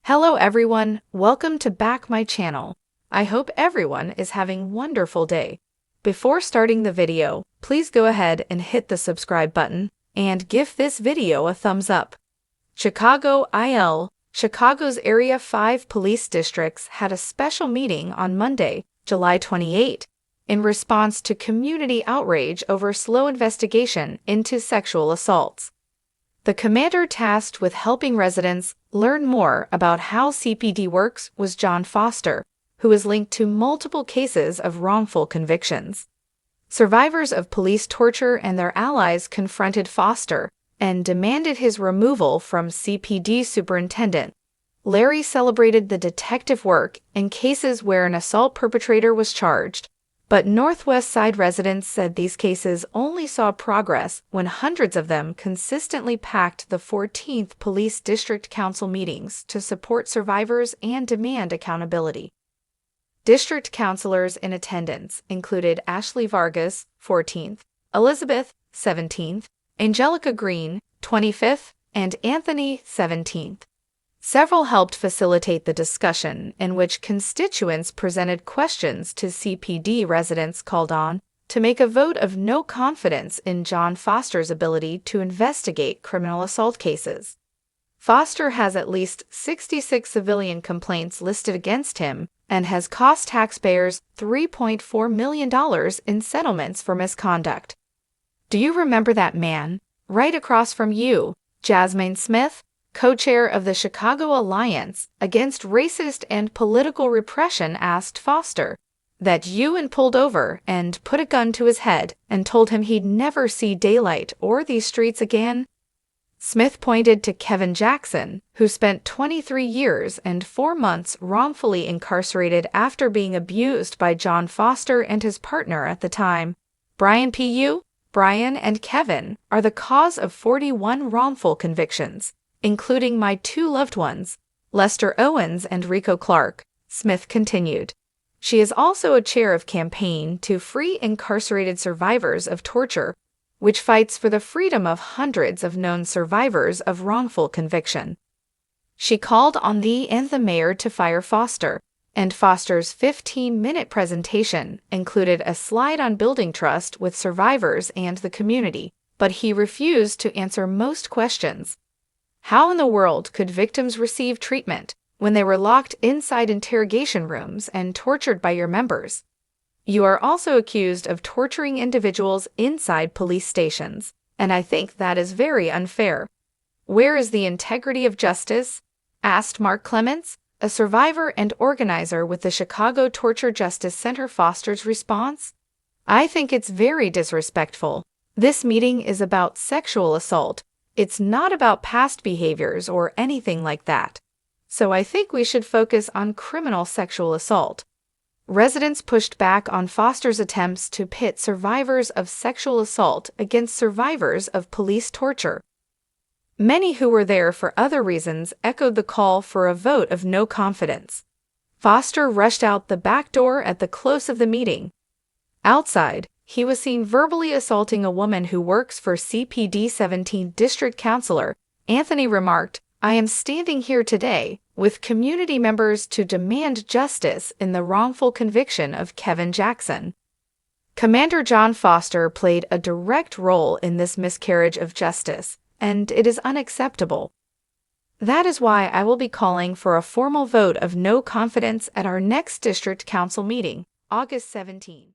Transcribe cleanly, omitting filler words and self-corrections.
Hello everyone, welcome to back my channel. I hope everyone is having wonderful day. Before starting the video, please go ahead and hit the subscribe button and give this video a thumbs up. Chicago's Area 5 police districts had a special meeting on Monday, July 28, in response to community outrage over slow investigation into sexual assaults. The commander tasked with helping residents learn more about how CPD works was John Foster, who is linked to multiple cases of wrongful convictions. Survivors of police torture and their allies confronted Foster and demanded his removal from CPD Superintendent. Larry celebrated the detective work in cases where an assault perpetrator was charged, but Northwest Side residents said these cases only saw progress when hundreds of them consistently packed the 14th Police District Council meetings to support survivors and demand accountability. District councilors in attendance included Ashley Vargas, 14th, Elizabeth, 17th, Angelica Green, 25th, and Anthony, 17th. Several helped facilitate the discussion, in which constituents presented questions to CPD residents called on to make a vote of no confidence in John Foster's ability to investigate criminal assault cases. Foster has at least 66 civilian complaints listed against him and has cost taxpayers $3.4 million in settlements for misconduct. Do you remember that man, right across from you, Jasmine Smith, co-chair of the Chicago Alliance Against Racist and Political Repression, asked Foster that you and pulled over and put a gun to his head and told him he'd never see daylight or these streets again? Smith pointed to Kevin Jackson, who spent 23 years and 4 months wrongfully incarcerated after being abused by John Foster and his partner at the time. Brian and Kevin are the cause of 41 wrongful convictions, including my 2 loved ones, Lester Owens and Rico Clark, Smith continued. She is also a chair of campaign to free incarcerated survivors of torture, which fights for the freedom of hundreds of known survivors of wrongful conviction. She called on the mayor to fire Foster, and Foster's 15-minute presentation included a slide on building trust with survivors and the community, but he refused to answer most questions. How in the world could victims receive treatment when they were locked inside interrogation rooms and tortured by your members? You are also accused of torturing individuals inside police stations, and I think that is very unfair. Where is the integrity of justice? Asked Mark Clements, a survivor and organizer with the Chicago Torture Justice Center. Foster's response: I think it's very disrespectful. This meeting is about sexual assault. It's not about past behaviors or anything like that. So I think we should focus on criminal sexual assault. Residents pushed back on Foster's attempts to pit survivors of sexual assault against survivors of police torture. Many who were there for other reasons echoed the call for a vote of no confidence. Foster rushed out the back door at the close of the meeting. Outside, he was seen verbally assaulting a woman who works for CPD 17 District Councilor. Anthony remarked, I am standing here today with community members to demand justice in the wrongful conviction of Kevin Jackson. Commander John Foster played a direct role in this miscarriage of justice, and it is unacceptable. That is why I will be calling for a formal vote of no confidence at our next District Council meeting, August 17.